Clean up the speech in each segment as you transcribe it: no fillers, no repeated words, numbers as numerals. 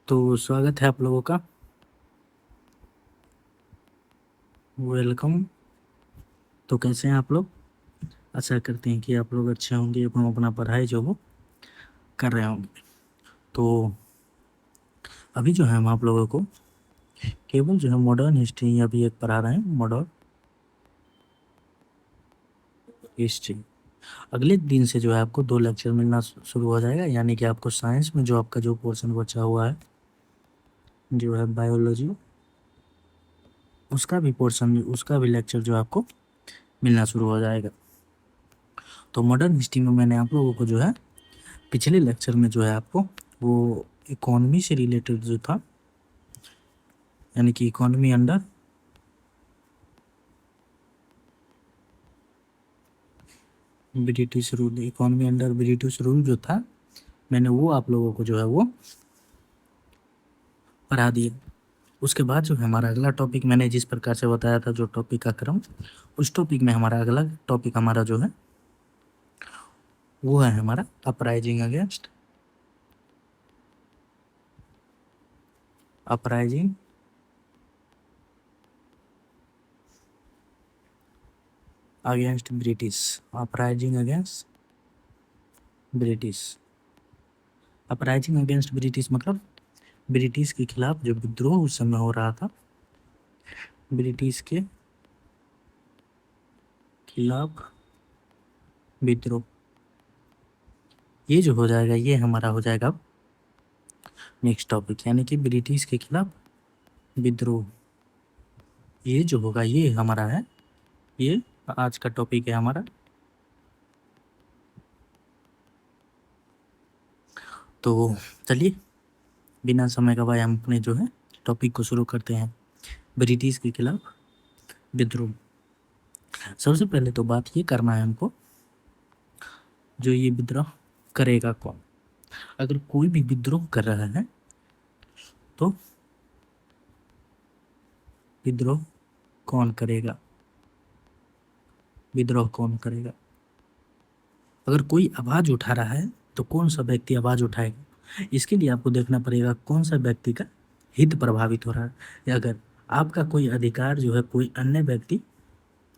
तो स्वागत है आप लोगों का। वेलकम। तो कैसे हैं आप लोग? आशा करते हैं कि आप लोग अच्छे होंगे एवं अपना पढ़ाई जो वो कर रहे होंगे। तो अभी जो है हम आप लोगों को केवल जो है मॉडर्न हिस्ट्री अभी एक पढ़ा रहे हैं, मॉडर्न हिस्ट्री। अगले दिन से जो है आपको 2 लेक्चर मिलना शुरू हो जाएगा, यानी कि आपको साइंस में जो आपका जो पोर्शन बचा हुआ है जो है बायोलॉजी, उसका भी पोर्शन, उसका भी लेक्चर जो आपको मिलना शुरू हो जाएगा। तो मॉडर्न हिस्ट्री में मैंने आप लोगों को जो है पिछले लेक्चर में जो है आपको वो इकोनॉमी से रिलेटेड जो था, यानी कि economy under British rule, economy under British rule जो था, मैंने वो आप लोगों को जो है वो पढ़ा दिया। उसके बाद जो है हमारा अगला टॉपिक मैंने जिस प्रकार से बताया था, जो टॉपिक का क्रम, उस टॉपिक में हमारा अगला टॉपिक हमारा जो है वो है हमारा uprising against uprising against British, uprising against British. Uprising against British मतलब ब्रिटिश के खिलाफ जो विद्रोह उस समय हो रहा था, ब्रिटिश के खिलाफ विद्रोह, ये जो हो जाएगा ये हमारा हो जाएगा नेक्स्ट टॉपिक, यानी कि ब्रिटिश के खिलाफ विद्रोह। ये जो होगा ये हमारा है, ये आज का टॉपिक है हमारा। तो चलिए बिना समय गवाए हम अपने जो है टॉपिक को शुरू करते हैं, ब्रिटिश के खिलाफ विद्रोह। सबसे पहले तो बात ये करना है हमको, जो ये विद्रोह करेगा कौन। अगर कोई भी विद्रोह कर रहा है तो विद्रोह कौन करेगा, विद्रोह कौन करेगा। अगर कोई आवाज उठा रहा है तो कौन सा व्यक्ति आवाज उठाएगा, इसके लिए आपको देखना पड़ेगा कौन सा व्यक्ति का हित प्रभावित हो रहा है। या अगर आपका कोई अधिकार जो है कोई अन्य व्यक्ति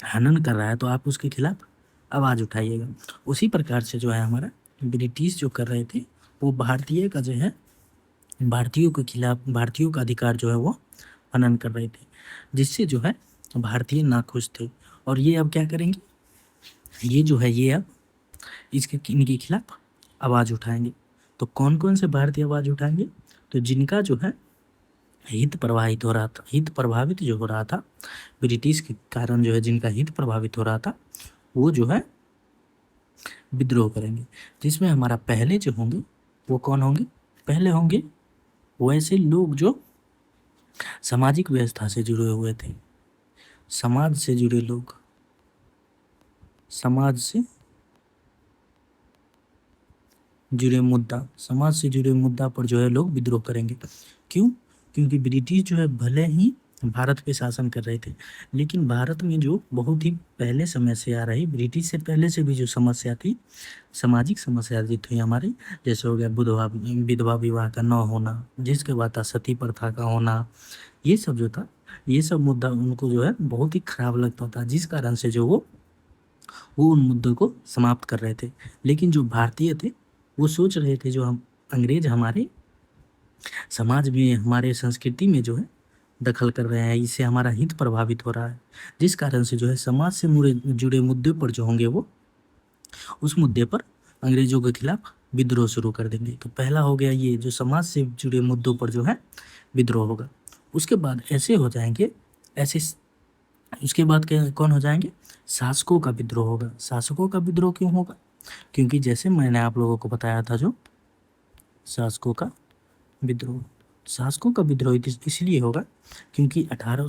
हनन कर रहा है तो आप उसके खिलाफ आवाज उठाइएगा। उसी प्रकार से जो है हमारा ब्रिटिश जो कर रहे थे वो भारतीय का जो है, भारतीयों के खिलाफ, भारतीयों का अधिकार जो है वो हनन कर रहे थे, जिससे जो है भारतीय नाखुश थे। और ये अब क्या करेंगे, ये जो है ये अब इसके इनके खिलाफ आवाज़ उठाएंगे। तो कौन कौन से भारतीय आवाज़ उठाएंगे, तो जिनका जो है हित प्रभावित हो रहा था, हित प्रभावित जो हो रहा था ब्रिटिश के कारण, जो है जिनका हित प्रभावित हो रहा था वो जो है विद्रोह करेंगे। जिसमें हमारा पहले जो होंगे वो कौन होंगे, पहले होंगे वैसे लोग जो सामाजिक व्यवस्था से जुड़े हुए थे, समाज से जुड़े लोग, समाज से जुड़े मुद्दा, समाज से जुड़े मुद्दा पर जो है लोग विद्रोह करेंगे। क्यों? क्योंकि ब्रिटिश जो है भले ही भारत पे शासन कर रहे थे, लेकिन भारत में जो बहुत ही पहले समय से आ रही, ब्रिटिश से पहले से भी जो समस्या थी, सामाजिक समस्या जो थी हमारी, जैसे हो गया विधवा विवाह का न होना, जिसके बाद था सती प्रथा का होना, ये सब जो था, ये सब मुद्दा उनको जो है बहुत ही खराब लगता था, जिस कारण से जो वो उन मुद्दों को समाप्त कर रहे थे। लेकिन जो भारतीय थे वो सोच रहे थे जो हम अंग्रेज हमारे समाज में, हमारे संस्कृति में जो है दखल कर रहे हैं, इससे हमारा हित प्रभावित हो रहा है, जिस कारण से जो है समाज से जुड़े मुद्दे पर जो होंगे वो उस मुद्दे पर अंग्रेजों के खिलाफ विद्रोह शुरू कर देंगे। तो पहला हो गया ये, जो समाज से जुड़े मुद्दों पर जो है विद्रोह होगा। उसके बाद ऐसे हो जाएंगे, ऐसे उसके बाद कौन हो जाएंगे, शासकों का विद्रोह होगा। शासकों का विद्रोह क्यों होगा, क्योंकि जैसे मैंने आप लोगों को बताया था, जो शासकों का विद्रोह, शासकों का विद्रोह इसलिए होगा क्योंकि 18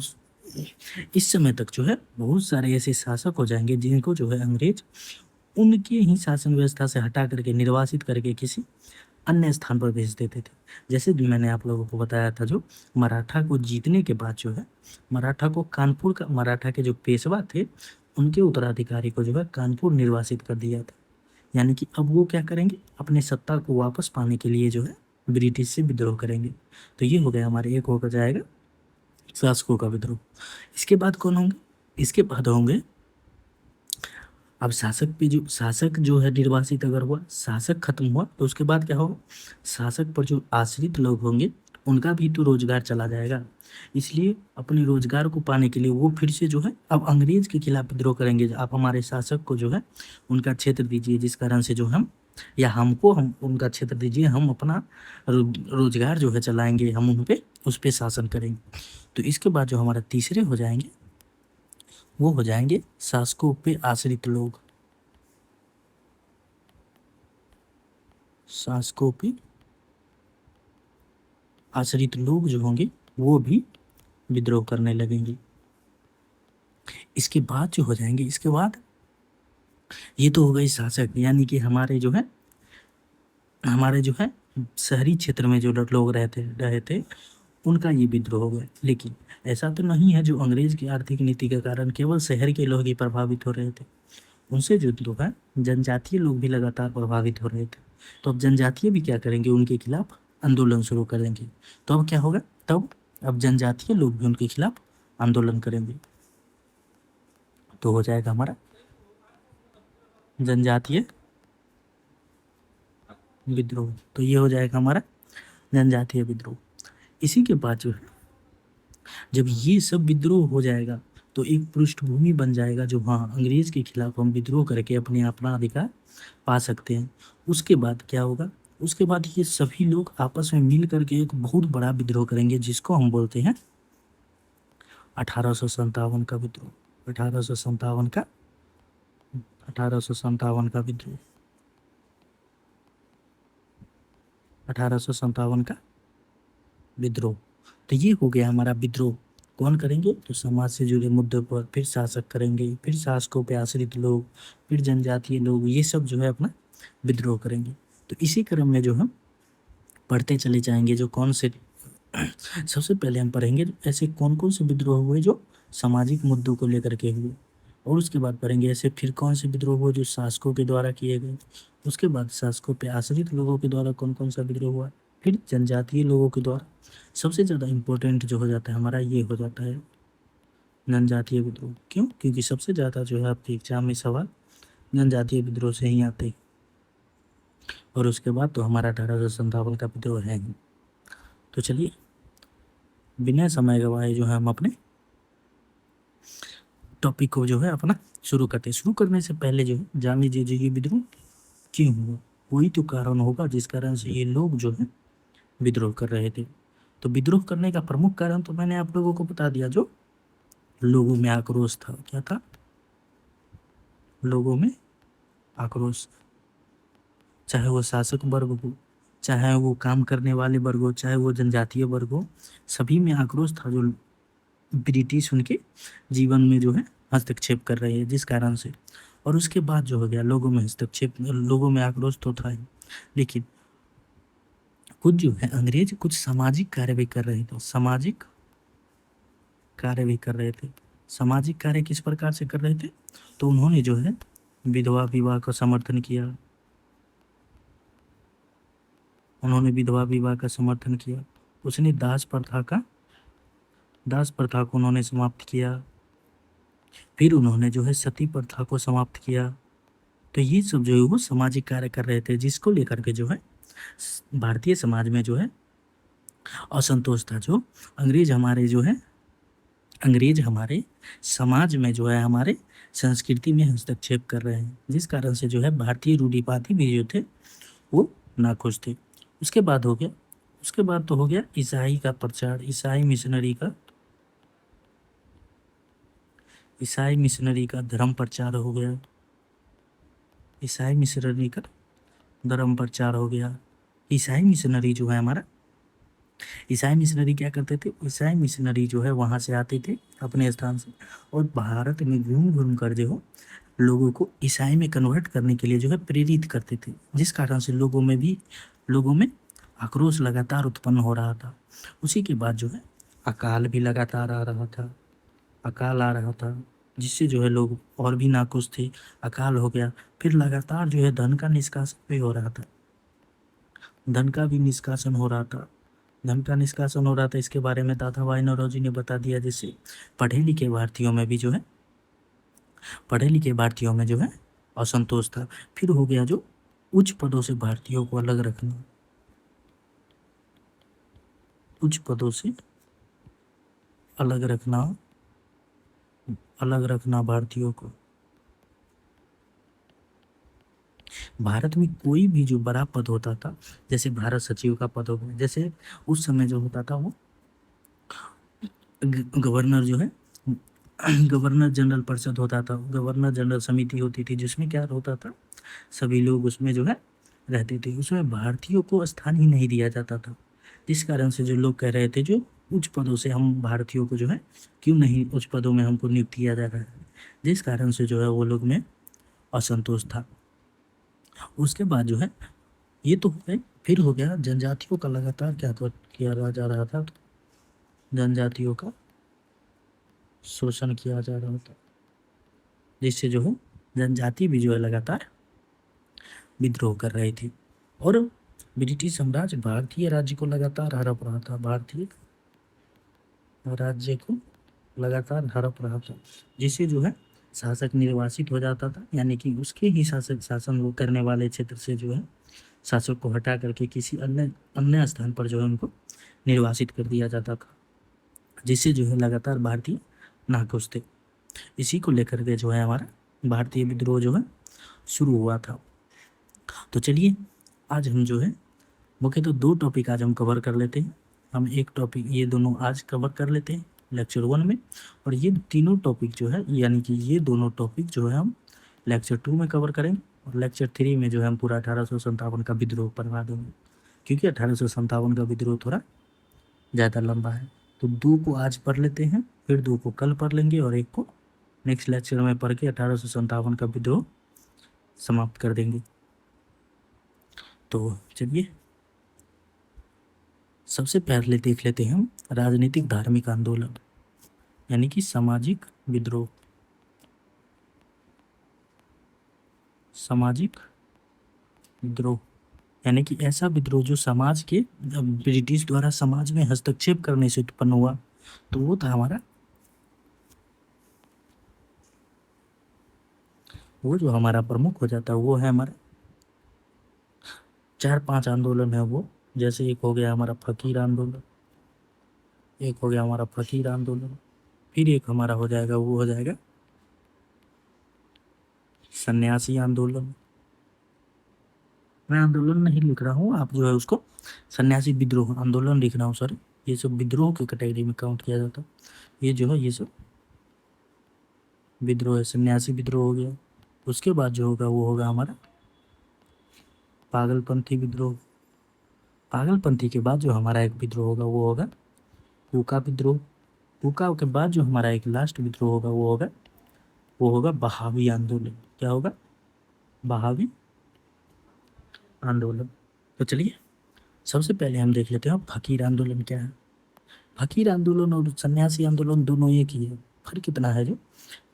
इस समय तक जो है बहुत सारे ऐसे शासक हो जाएंगे जिनको जो है अंग्रेज उनके ही शासन व्यवस्था से हटा करके, निर्वासित करके किसी अन्य स्थान पर भेज देते थे। जैसे भी मैंने आप लोगों को बताया था, जो मराठा को जीतने के बाद जो है मराठा को कानपुर का, मराठा के जो पेशवा थे उनके उत्तराधिकारी को जो है कानपुर निर्वासित कर दिया था। यानी कि अब वो क्या करेंगे, अपने सत्ता को वापस पाने के लिए जो है ब्रिटिश से विद्रोह करेंगे। तो ये हो गया हमारे, एक होकर जाएगा शासकों का विद्रोह। इसके बाद कौन होंगे? इसके बाद होंगे, अब शासक जो है निर्वासित अगर हुआ, शासक खत्म हुआ, तो उसके बाद क्या होगा? शासक पर जो आश्रित लोग होंगे उनका भी तो रोजगार चला जाएगा। इसलिए अपने रोजगार को पाने के लिए वो फिर से जो है अब अंग्रेज के खिलाफ विद्रोह करेंगे। आप हमारे शासक को जो है उनका क्षेत्र दीजिए, जिस कारण से जो हम, या हमको हम उनका क्षेत्र दीजिए, हम अपना रोजगार जो है चलाएंगे, हम उन पे उस पे शासन करेंगे। तो इसके बाद जो हमारा तीसरे हो जाएंगे वो हो जाएंगे शासकों पे आश्रित लोग। शासकों पे आश्रित लोग जो होंगे वो भी विद्रोह करने लगेंगे। इसके बाद जो हो जाएंगे, इसके बाद ये तो हो गई शासक, यानी कि हमारे जो है शहरी क्षेत्र में जो लोग रहे थे उनका ये विद्रोह हो गया। लेकिन ऐसा तो नहीं है जो अंग्रेज की आर्थिक नीति के कारण केवल शहर के लोग ही प्रभावित हो रहे थे। उनसे जो लोग हैं जनजातीय लोग भी लगातार प्रभावित हो रहे थे। तो अब जनजातीय भी क्या करेंगे? उनके खिलाफ आंदोलन शुरू करेंगे। तो अब क्या होगा? तब अब जनजातीय लोग भी उनके खिलाफ आंदोलन करेंगे। तो हो जाएगा हमारा जनजातीय विद्रोह। तो ये हो जाएगा हमारा जनजातीय विद्रोह। इसी के बाद जो है, जब ये सब विद्रोह हो जाएगा तो एक पृष्ठभूमि बन जाएगा जो, हाँ, अंग्रेज के खिलाफ हम विद्रोह करके अपने अपना अधिकार पा सकते हैं। उसके बाद क्या होगा? उसके बाद ये सभी लोग आपस में मिल करके एक बहुत बड़ा विद्रोह करेंगे, जिसको हम बोलते हैं 1857 का विद्रोह। 1857 का विद्रोह। 1857 का विद्रोह। तो ये हो गया हमारा विद्रोह। कौन करेंगे? तो समाज से जुड़े मुद्दों पर, फिर शासक करेंगे, फिर शासकों पे आश्रित लोग, फिर जनजातीय लोग, ये सब जो है अपना विद्रोह करेंगे। तो इसी क्रम में जो हम पढ़ते चले जाएंगे, जो कौन से सबसे पहले हम पढ़ेंगे ऐसे कौन कौन से विद्रोह हुए जो सामाजिक मुद्दों को लेकर के हुए, और उसके बाद पढ़ेंगे ऐसे फिर कौन से विद्रोह हुए जो शासकों के द्वारा किए गए। उसके बाद शासकों पे आश्रित लोगों के द्वारा कौन कौन सा विद्रोह हुआ, फिर जनजातीय लोगों के द्वारा। सबसे ज़्यादा इम्पोर्टेंट जो हो जाता है हमारा, ये हो जाता है जनजातीय विद्रोह। क्यों? क्योंकि सबसे ज़्यादा जो है आपके एग्जाम में सवाल जनजातीय विद्रोह से ही आते हैं। और उसके बाद तो हमारा 1857 का विद्रोह है ही। तो चलिए बिना समय गवाए जो है हम अपने टॉपिक को जो है अपना शुरू करते हैं। शुरू करने से पहले जो है जान लीजिए ये विद्रोह क्यों हुआ। कोई तो कारण होगा जिस कारण से ये लोग जो है विद्रोह कर रहे थे। तो विद्रोह करने का प्रमुख कारण तो मैंने आप लोगों को बता दिया, जो लोगों में आक्रोश था। क्या था? लोगों में आक्रोश। चाहे वो शासक वर्ग हो, चाहे वो काम करने वाले वर्ग हो, चाहे वो जनजातीय वर्ग हो, सभी में आक्रोश था जो ब्रिटिश उनके जीवन में जो है हस्तक्षेप कर रहे हैं, जिस कारण से। और उसके बाद जो हो गया लोगों में हस्तक्षेप, लोगों में आक्रोश तो था ही, लेकिन कुछ जो है अंग्रेज कुछ सामाजिक कार्य भी कर रहे थे। सामाजिक कार्य भी कर रहे थे। सामाजिक कार्य किस प्रकार से कर रहे थे? तो उन्होंने जो है विधवा विवाह का समर्थन किया। उन्होंने विधवा विवाह का समर्थन किया। उसने दास प्रथा को उन्होंने समाप्त किया। फिर उन्होंने जो है सती प्रथा को समाप्त किया। तो ये सब जो है वो सामाजिक कार्य कर रहे थे, जिसको लेकर के जो है भारतीय समाज में जो है असंतोष था। जो अंग्रेज हमारे समाज में जो है हमारे संस्कृति में हस्तक्षेप कर रहे हैं, जिस कारण से जो है भारतीय रूढ़िवादी भी जो थे वो नाखुश थे। उसके बाद तो हो गया ईसाई का प्रचार। ईसाई मिशनरी का धर्म प्रचार हो गया। ईसाई मिशनरी का धर्म प्रचार हो गया। ईसाई मिशनरी जो है हमारा, ईसाई मिशनरी क्या करते थे? ईसाई मिशनरी जो है वहाँ से आते थे अपने स्थान से, और भारत में घूम घूम कर जो है लोगों को ईसाई में कन्वर्ट करने के लिए जो है प्रेरित करते थे, जिस कारण से लोगों में आक्रोश लगातार उत्पन्न हो रहा था। उसी के बाद जो है अकाल भी लगातार आ रहा था। अकाल आ रहा था जिससे जो है लोग और भी नाखुश थे। अकाल हो गया, फिर लगातार जो है धन का निष्कासन भी हो रहा था। धन का भी निष्कासन हो रहा था। धन का निष्कासन हो रहा था, इसके बारे में दादा भाई नौरोजी ने बता दिया। जिससे पढ़े लिखे भारतीयों में भी जो है, पढ़े लिखे भारतीयों में जो है असंतोष था। फिर हो गया जो उच्च पदों से भारतीयों को अलग रखना, उच्च पदों से अलग रखना, अलग रखना भारतीयों को। भारत में कोई भी जो बड़ा पद होता था, जैसे भारत सचिव का पद हो गया, जैसे उस समय जो होता था वो गवर्नर जो है गवर्नर जनरल परिषद होता था, गवर्नर जनरल समिति होती थी, जिसमें क्या होता था, सभी लोग उसमें जो है रहते थे। उसमें भारतीयों को स्थान ही नहीं दिया जाता था। जिस कारण से जो लोग कह रहे थे जो उच्च पदों से हम भारतीयों को जो है क्यों नहीं उच्च पदों में हमको नियुक्त किया जा रहा है, जिस कारण से जो है वो लोग में असंतोष था। उसके बाद जो है ये तो हो गए। फिर हो गया जनजातियों का लगातार क्या किया जा रहा था, जनजातियों का शोषण किया जा रहा था, जिससे जो है जनजाति भी जो है लगातार विद्रोह कर रही थी। और ब्रिटिश साम्राज्य भारतीय राज्य को लगातार हड़प रहा था, भारतीय राज्य को लगातार हड़प रहा था, जिससे जो है शासक निर्वासित हो जाता था, यानी कि उसके ही शासन वो करने वाले क्षेत्र से जो है शासक को हटा करके किसी अन्य अन्य स्थान पर जो है उनको निर्वासित कर दिया जाता था, जिससे जो है लगातार भारतीय नाखुश थे। इसी को लेकर के जो है हमारा भारतीय विद्रोह जो है शुरू हुआ था। तो चलिए आज हम जो है मुख्य तो 2 टॉपिक आज हम कवर कर लेते हैं। हम एक टॉपिक ये दोनों आज कवर कर लेते हैं लेक्चर 1 में, और ये तीनों टॉपिक जो है यानी कि ये दोनों टॉपिक जो है हम लेक्चर 2 में कवर करेंगे, और लेक्चर 3 में जो है हम पूरा 1857 का विद्रोह पढ़वा देंगे, क्योंकि 1857 का विद्रोह थोड़ा ज़्यादा लंबा है। तो 2 को आज पढ़ लेते हैं, फिर 2 को कल पढ़ लेंगे, और 1 को नेक्स्ट लेक्चर में पढ़ के 1857 का विद्रोह समाप्त कर देंगे। तो चलिए सबसे पहले देख लेते हैं हम राजनीतिक धार्मिक आंदोलन, यानी कि सामाजिक विद्रोह। सामाजिक विद्रोह यानी कि ऐसा विद्रोह जो समाज के ब्रिटिश द्वारा समाज में हस्तक्षेप करने से उत्पन्न हुआ, तो वो था हमारा, वो जो हमारा प्रमुख हो जाता है वो है हमारा 4-5 आंदोलन है वो। जैसे एक हो गया हमारा फकीर आंदोलन, एक हो गया हमारा फकीर आंदोलन, फिर एक हमारा हो जाएगा वो हो जाएगा सन्यासी आंदोलन। मैं आंदोलन नहीं लिख रहा हूँ, आप जो है उसको सन्यासी विद्रोह आंदोलन लिख रहा हूँ, सॉरी। ये सब विद्रोह की कैटेगरी में काउंट किया जाता है। ये जो है ये सब विद्रोह है, सन्यासी विद्रोह हो गया। उसके बाद जो होगा वो होगा हमारा पागलपंथी विद्रोह। पागलपंथी के बाद जो हमारा एक विद्रोह होगा वो होगा हुक्का विद्रोह। हुक्का के बाद जो हमारा एक लास्ट विद्रोह होगा वो होगा बहावी आंदोलन। क्या होगा? बहावी आंदोलन। तो चलिए सबसे पहले हम देख लेते हैं फकीर आंदोलन क्या है। फकीर आंदोलन और सन्यासी आंदोलन दोनों एक ही है। फर्क कितना है, जो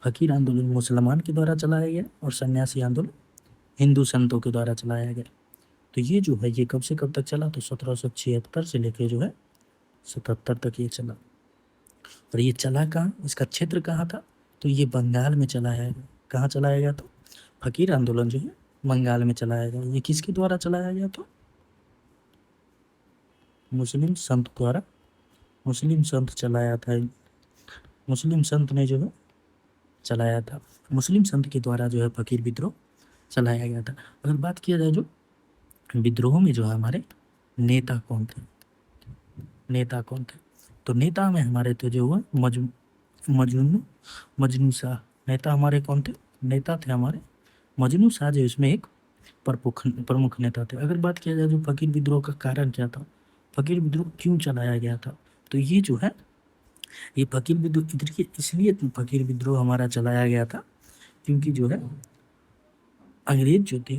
फकीर आंदोलन मुसलमान के द्वारा चलाया गया और सन्यासी आंदोलन हिंदू संतों के द्वारा चलाया गया। तो ये जो है ये कब से कब तक चला, तो 1776 से लेके जो है 77 तक ये चला। और ये चला कहाँ, इसका क्षेत्र कहाँ था, तो ये बंगाल में चलाया गया। कहाँ चलाया गया? तो फकीर आंदोलन जो है बंगाल में चलाया गया। ये किसके द्वारा चलाया गया? तो मुस्लिम संत द्वारा, मुस्लिम संत चलाया था। मुस्लिम संत ने जो है चलाया था, मुस्लिम संत के द्वारा जो है फकीर विद्रोह चलाया गया था। अगर बात किया जाए जो विद्रोह में जो है हमारे नेता कौन थे, नेता कौन थे, तो नेता में हमारे थे जो है मजनू मजनू शाह। नेता हमारे कौन थे? नेता थे हमारे मजनू शाह, जो इसमें एक प्रमुख नेता थे। अगर बात किया जाए जो फकीर विद्रोह का कारण क्या था, फकीर विद्रोह क्यों चलाया गया था, तो ये जो है ये फकीर विद्रोह इसलिए फकीर विद्रोह हमारा चलाया गया था क्योंकि जो है अंग्रेज जो थे,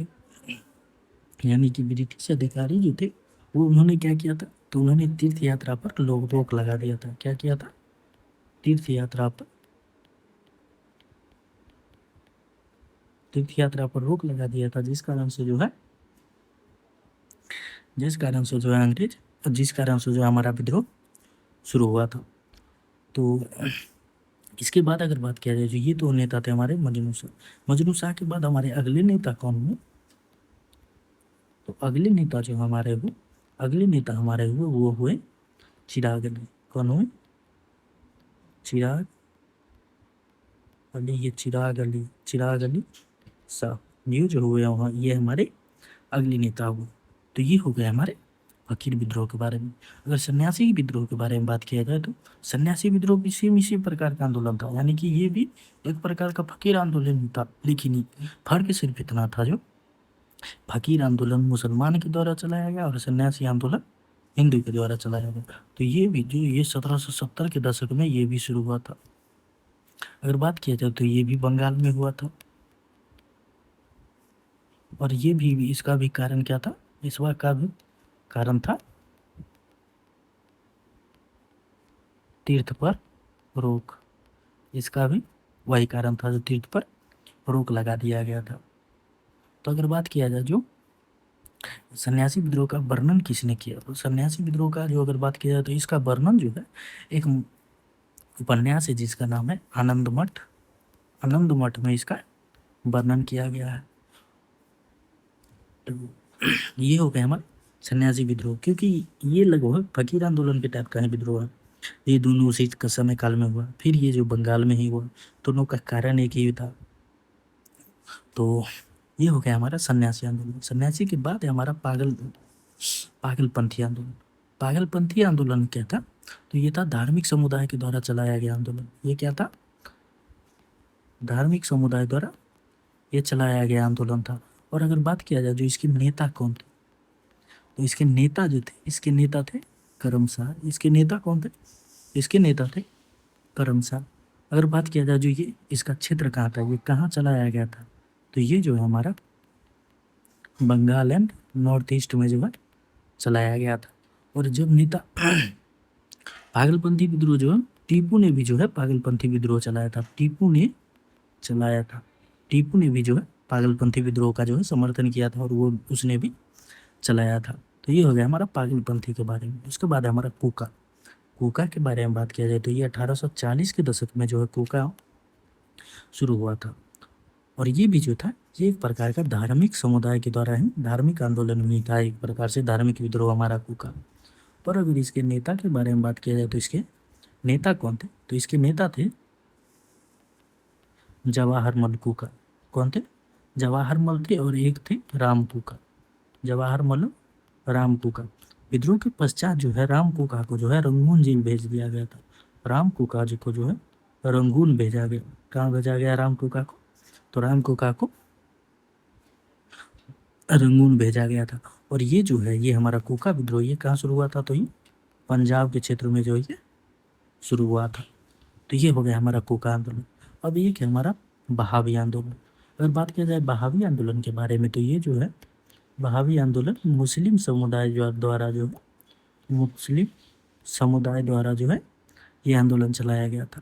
यानी कि ब्रिटिश अधिकारी जो थे, वो उन्होंने क्या किया था, तो उन्होंने तीर्थ यात्रा पर रोक लगा दिया था। क्या किया था? तीर्थ यात्रा पर रोक लगा दिया था, जिस कारण से जो है जिस कारण से जो है जिस कारण से जो हमारा विद्रोह शुरू हुआ था। तो इसके बाद अगर बात किया जाए, जो ये तो नेता थे हमारे मजनू शाह। मजनू शाह के बाद हमारे अगले नेता कौन हुए? तो अगले नेता हमारे हुए वो हुए चिराग अली। कौन हुए? चिराग अली। ये चिराग अली शाह ये जो हुए वहाँ, ये हमारे अगले नेता हुए। तो ये हो गए हमारे फकीर विद्रोह के बारे में। अगर सन्यासी विद्रोह के बारे में बात किया जाए तो सन्यासी विद्रोह भी सेम इसी प्रकार का आंदोलन था, यानी कि ये भी एक प्रकार का फकीर आंदोलन ही था, लेकिन फर्क सिर्फ इतना था, जो फकीर आंदोलन मुसलमान के द्वारा चलाया गया और सन्यासी आंदोलन हिंदू के द्वारा चलाया गया। तो ये भी जो ये 1770 के दशक में ये भी शुरू हुआ था। अगर बात किया जाए तो ये भी बंगाल में हुआ था, और ये भी इसका भी कारण क्या था? इसका का भी कारण था तीर्थ पर रोक। इसका भी वही कारण था, जो तीर्थ पर रोक लगा दिया गया था। तो अगर बात किया जाए जो सन्यासी विद्रोह का वर्णन किसने किया, तो सन्यासी विद्रोह का जो अगर बात किया जाए तो इसका वर्णन जो है एक उपन्यास है जिसका नाम है आनंद मठ। आनंद मठ में इसका वर्णन किया गया है। तो ये हो गया हमारा सन्यासी विद्रोह, क्योंकि ये लगभग फकीर आंदोलन के टाइप का है विद्रोह है। ये दोनों उसी समय काल में हुआ, फिर ये जो बंगाल में ही हुआ, दोनों का कारण एक ही था। तो ये हो गया हमारा सन्यासी आंदोलन। सन्यासी के बाद है हमारा पागलपंथी आंदोलन। पागलपंथी आंदोलन क्या था? तो ये था धार्मिक समुदाय के द्वारा चलाया गया आंदोलन। ये क्या था? धार्मिक समुदाय द्वारा ये चलाया गया आंदोलन था। और अगर बात किया जाए जो इसके नेता कौन थे, तो इसके नेता थे करमशाह। इसके नेता कौन थे? इसके नेता थे करमशाह। अगर बात किया जाए जो ये इसका क्षेत्र कहाँ था, ये कहाँ चलाया गया था, तो ये जो है हमारा बंगाल एंड नॉर्थ ईस्ट में जो है चलाया गया था। और जब नेता पागलपंथी विद्रोह जो है, टीपू ने भी जो है पागलपंथी विद्रोह चलाया था। टीपू ने भी जो है पागलपंथी विद्रोह का जो है समर्थन किया था, और वो उसने भी चलाया था। तो ये हो गया हमारा पागलपंथी के बारे में। उसके बाद हमारा कूका के बारे में बात किया जाए तो ये 1840 के दशक में जो है कूका शुरू हुआ था। और ये भी जो था ये एक प्रकार का धार्मिक समुदाय के द्वारा ही धार्मिक आंदोलन भी था, एक प्रकार से धार्मिक विद्रोह हमारा कूका। पर अगर इसके नेता के बारे में बात किया जाए तो इसके नेता कौन थे? तो इसके नेता थे जवाहरमल कूका। कौन थे? जवाहरमल थे, और एक थे राम कूका। जवाहरमल, राम कूका। विद्रोह के पश्चात जो है राम कूका को जो है रंगून जेल भेज दिया गया था। राम कूका जी को जो है रंगून भेजा गया। कहाँ भेजा गया राम कूका को? तो राम कूका को रंगून भेजा गया था। और ये जो है ये हमारा कूका विद्रोह ये कहाँ शुरू हुआ था? तो ये पंजाब के क्षेत्र में जो ये शुरू हुआ था। तो ये हो गया हमारा कूका आंदोलन। अब ये क्या हमारा बहावी आंदोलन। अगर बात किया जाए बहावी आंदोलन के बारे में, तो ये जो है बहावी आंदोलन मुस्लिम समुदाय द्वारा जो है ये आंदोलन चलाया गया था।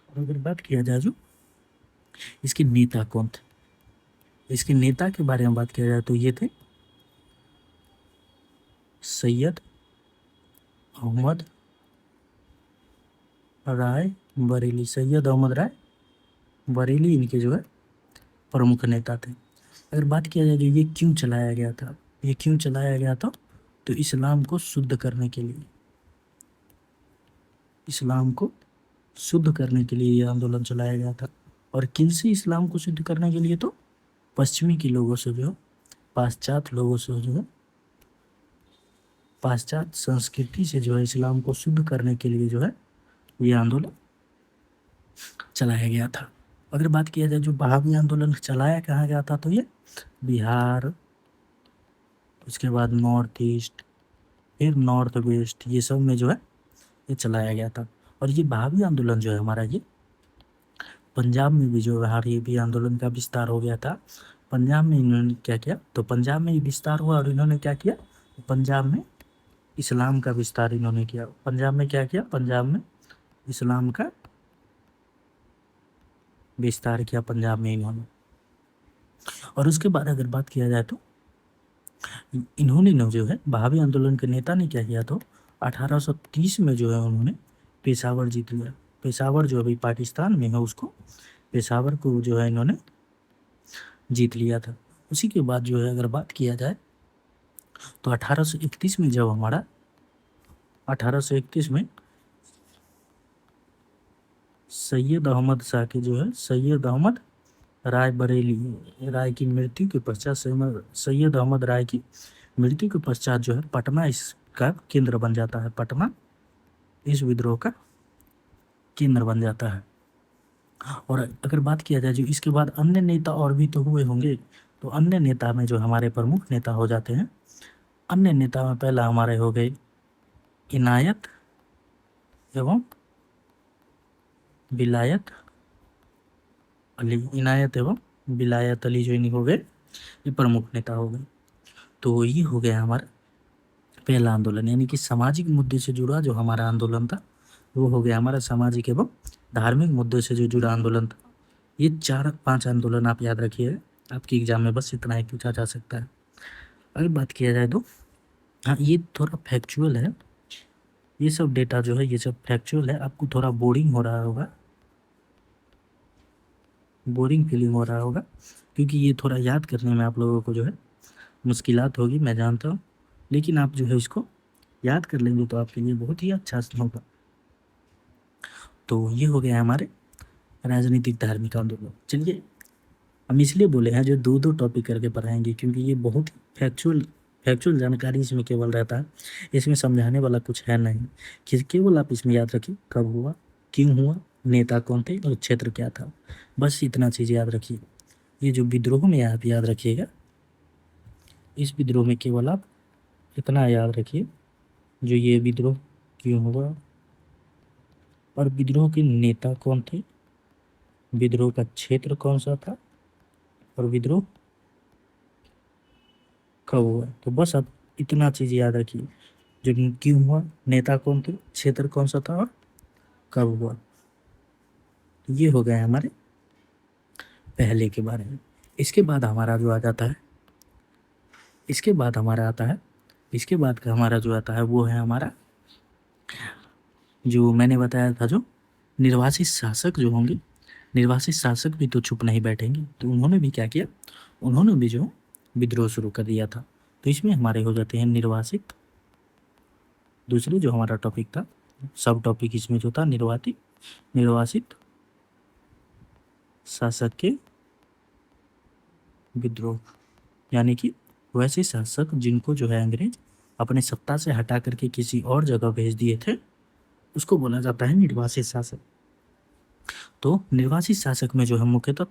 और अगर बात किया जाए जो इसके नेता कौन थे, इसके नेता के बारे में बात किया जाए तो ये थे सैयद अहमद राय बरेली। सैयद अहमद राय बरेली इनके जो है प्रमुख नेता थे। अगर बात किया जाए जो ये क्यों चलाया गया था, ये क्यों चलाया गया था? तो इस्लाम को शुद्ध करने के लिए, इस्लाम को शुद्ध करने के लिए ये आंदोलन चलाया गया था। और किन से इस्लाम को शुद्ध करने के लिए? तो पश्चिमी के लोगों से जो है, पाश्चात्य लोगों से जो है, पाश्चात्य संस्कृति से जो है इस्लाम को शुद्ध करने के लिए जो है ये आंदोलन चलाया गया था। अगर बात किया जाए जो बहावी आंदोलन चलाया कहाँ गया था, तो ये बिहार, उसके बाद नॉर्थ ईस्ट, फिर नॉर्थ वेस्ट, ये सब में जो है ये चलाया गया था। और ये बहावी आंदोलन जो है हमारा ये पंजाब में भी जो है ये भी आंदोलन का विस्तार हो गया था। पंजाब में इन्होंने क्या किया? तो पंजाब में विस्तार हुआ, और इन्होंने क्या किया? पंजाब में इस्लाम का विस्तार इन्होंने किया। पंजाब में क्या किया? पंजाब में इस्लाम का विस्तार किया पंजाब में इन्होंने। और उसके बाद अगर बात किया जाए तो इन्होंने न जो है बहावी आंदोलन के नेता ने क्या किया, तो 1830 में जो है उन्होंने पेशावर जीत लिया। पेशावर जो अभी पाकिस्तान में है, उसको पेशावर को जो है इन्होंने जीत लिया था। उसी के बाद जो है अगर बात किया जाए तो 1831 में जब हमारा 1831 में सैयद अहमद शाह के जो है सैयद अहमद राय बरेली राय की मृत्यु के पश्चात सैयद अहमद राय की मृत्यु के पश्चात जो है पटना इसका केंद्र बन जाता है। पटना इस विद्रोह का केंद्र बन जाता है। और अगर बात किया जाए जो इसके बाद अन्य नेता और भी तो हुए होंगे, तो अन्य नेता में जो हमारे प्रमुख नेता हो जाते हैं, अन्य नेता में पहला हमारे हो गए इनायत एवं विलायत अली। इनायत एवं विलायत अली जो हो गए, ये प्रमुख नेता हो गए। तो ये हो गया हमारा पहला आंदोलन, यानी कि सामाजिक मुद्दे से जुड़ा जो हमारा आंदोलन था वो हो गया हमारा सामाजिक एवं धार्मिक मुद्दे से जो जुड़ा आंदोलन था। ये 4-5 आंदोलन आप याद रखिए, आपकी एग्जाम में बस इतना ही पूछा जा सकता है। अगर बात किया जाए तो हाँ, ये थोड़ा फैक्चुअल है, ये सब डेटा जो है ये सब फैक्चुअल है। आपको थोड़ा बोरिंग हो रहा होगा, बोरिंग फीलिंग हो रहा होगा, क्योंकि ये थोड़ा याद करने में आप लोगों को जो है मुश्किलात होगी, मैं जानता हूँ। लेकिन आप जो है इसको याद कर लेंगे तो आपके लिए बहुत ही अच्छा होगा। तो ये हो गया हमारे राजनीतिक धार्मिक आंदोलन। चलिए, हम इसलिए बोले हैं जो 2-2 टॉपिक करके पढ़ाएंगे, क्योंकि ये बहुत फैक्चुअल जानकारी इसमें केवल रहता है, इसमें समझाने वाला कुछ है नहीं। कि केवल आप इसमें याद रखिए कब हुआ, क्यों हुआ, नेता कौन थे और क्षेत्र क्या था, बस इतना चीज़ याद रखिए। ये जो विद्रोह में आप याद रखिएगा, इस विद्रोह में केवल आप इतना याद रखिए, जो ये विद्रोह क्यों हुआ और विद्रोह के नेता कौन थे, विद्रोह का क्षेत्र कौन सा था और विद्रोह कब हुआ। तो बस आप इतना चीज़ याद रखिए, जो क्यों हुआ, नेता कौन थे, क्षेत्र कौन सा था और कब हुआ। तो ये हो गया हमारे पहले के बारे में। इसके बाद हमारा जो आ जाता है, इसके बाद हमारा आता है, इसके बाद का हमारा जो आता है वो है हमारा, जो मैंने बताया था, जो निर्वासित शासक जो होंगे, निर्वासित शासक भी तो चुप नहीं बैठेंगे। तो उन्होंने भी क्या किया, उन्होंने भी जो विद्रोह शुरू कर दिया था। तो इसमें हमारे हो जाते हैं निर्वासित, दूसरे जो हमारा टॉपिक था, सब टॉपिक इसमें जो था निर्वासित शासक के विद्रोह, यानी कि वैसे शासक जिनको जो है अंग्रेज अपने सत्ता से हटा करके किसी और जगह भेज दिए थे, उसको बोला जाता है निर्वासित शासक। तो निर्वासित शासक में जो है मुख्यतः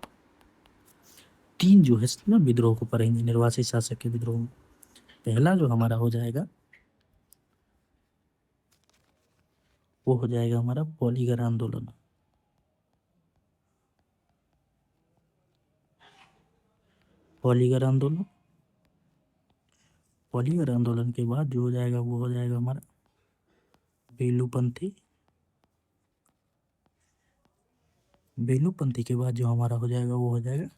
3 जो है ना विद्रोह को पढ़ेंगे निर्वासित शासक के विद्रोह में। पहला जो हमारा हो जाएगा वो हो जाएगा हमारा पॉलीगर आंदोलन। पॉलीगर आंदोलन, पॉलीगर आंदोलन के बाद जो हो जाएगा वो हो जाएगा हमारा बेलूपंथी। बेलूपंथी के बाद जो हमारा हो जाएगा वो हो जाएगा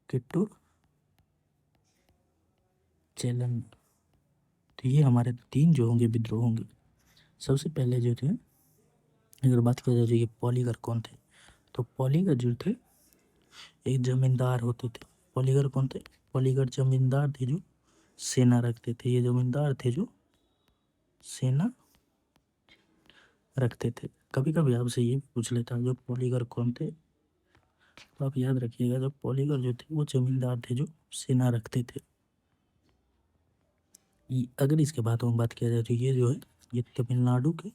किट्टू चैलन। तो ये हमारे 3 जो होंगे विद्रोह होंगे। सबसे पहले जो थे, अगर बात किया जाए ये पॉलीगर कौन थे, तो पॉलीगर जो थे एक जमींदार होते थे। पॉलीगर कौन थे, पॉलीगर जमींदार थे जो सेना रखते थे। ये जमींदार थे जो सेना रखते थे। कभी कभी आपसे ये पूछ लेता जो पॉलीगर कौन थे, तो आप याद रखिएगा जब पॉलीगर जो थे वो जमींदार थे जो सेना रखते थे। अगर इसके बाद में बात किया जाए तो ये जो है ये तमिलनाडु के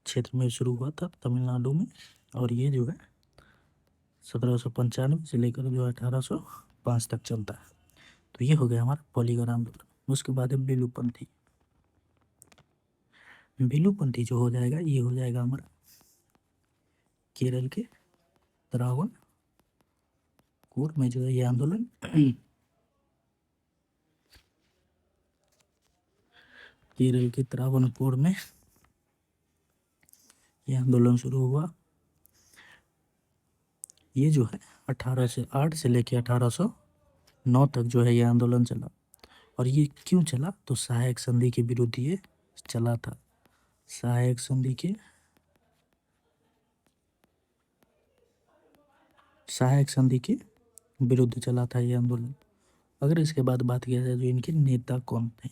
क्षेत्र में शुरू हुआ था, तमिलनाडु में। और ये जो है 1795 से लेकर जो 1805 तक चलता है। तो ये हो गया हमारा पॉलीगर आंदोलन। उसके बाद है बेलूपंथी। बेलूपंथी जो हो जाएगा ये हो जाएगा हमारा केरल के त्रावणकोर में जो है ये आंदोलन केरल के त्रावणकोर में ये आंदोलन शुरू हुआ। ये जो है 1808 से लेकर 1800 9 तक जो है ये आंदोलन चला। और ये क्यों चला? तो सहायक संधि के विरुद्ध ये चला था। सहायक संधि के विरुद्ध चला था ये आंदोलन। अगर इसके बाद बात किया जाए तो इनके नेता कौन थे,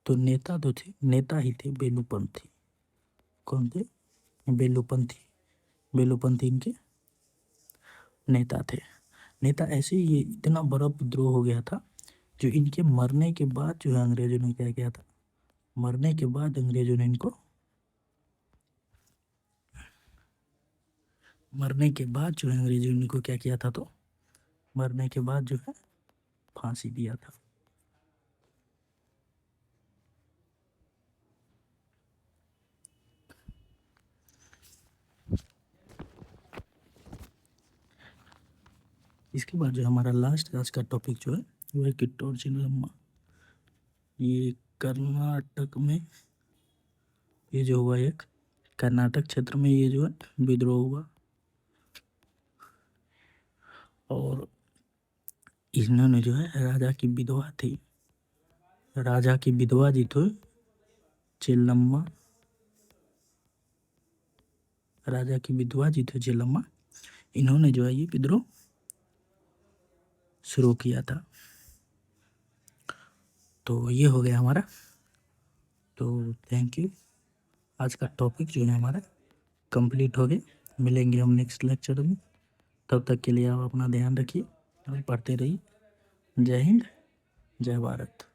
तो नेता ही थे बेलूपंथी। कौन थे? बेलूपंथी। बेलूपंथी इनके नेता थे। नेता ऐसे ही ये इतना बड़ा विद्रोह हो गया था जो इनके मरने के बाद जो है अंग्रेजों ने क्या किया था, मरने के बाद अंग्रेजों ने इनको क्या किया था, तो मरने के बाद जो है फांसी दिया था। इसके बाद जो हमारा लास्ट आज का टॉपिक जो है वो है किट्टूर चिन्नम्मा। ये कर्नाटक में ये जो हुआ, एक कर्नाटक क्षेत्र में ये जो है विद्रोह हुआ। और इन्होंने जो है राजा की विधवा जी थी चेल्लम्मा। राजा की विधवा जी थे चेल्लम्मा। इन्होंने जो है ये विद्रोह शुरू किया था। तो ये हो गया हमारा। तो थैंक यू। आज का टॉपिक जो है हमारा कंप्लीट हो गया। मिलेंगे हम नेक्स्ट लेक्चर में। तब तक के लिए आप अपना ध्यान रखिए और पढ़ते रहिए। जय हिंद, जय भारत।